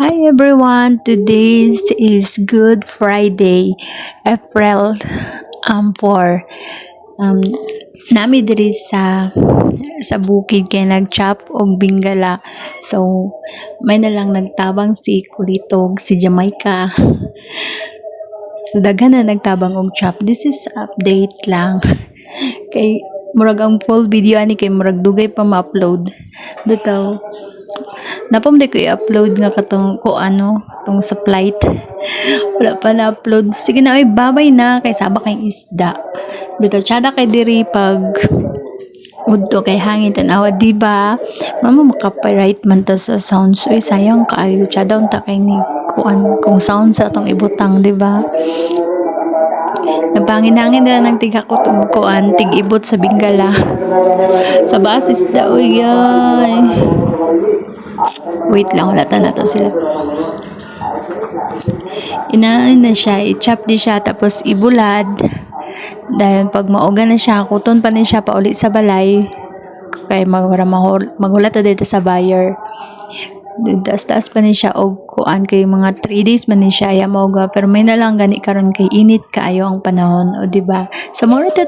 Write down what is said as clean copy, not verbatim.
Hi everyone, today is Good Friday, April 4. Nami diri sa bukid kay nagchop og bingala. So may na lang nagtabang si Kulitog, si Jamaica. So daghan na nagtabang og chop. This is update lang. Kay murag ang full video ani kay murag dugay pa ma-upload. Bitaw napamday ko i-upload nga katong tong sa flight. Wala pa na-upload. Sige na, ay babay na kay sabak kay isda. Bitaw tsada kay diri pag udto kay hangin tanawa, di ba? Mama maka-copyright man ta sa sounds. Uy, sayang kaayo tsada unta kay ni kung sound sa atong ibutang, di ba? Napangin-hangin na ng tigakot og tig-ibot sa bingala. Sa basis daw, yay. Wait lang, wala na to sila. Inaan na siya, i-chop di siya, tapos ibulad. Dahil pag mauga na siya, kuton pa ni siya pauli sa balay. Kaya maghulat na dito sa buyer. Taas-taas pa ni siya og kay mga 3 days man ni siya ay mauga. Pero may na lang gani karon kay init kaayo ang panahon, o diba? So more to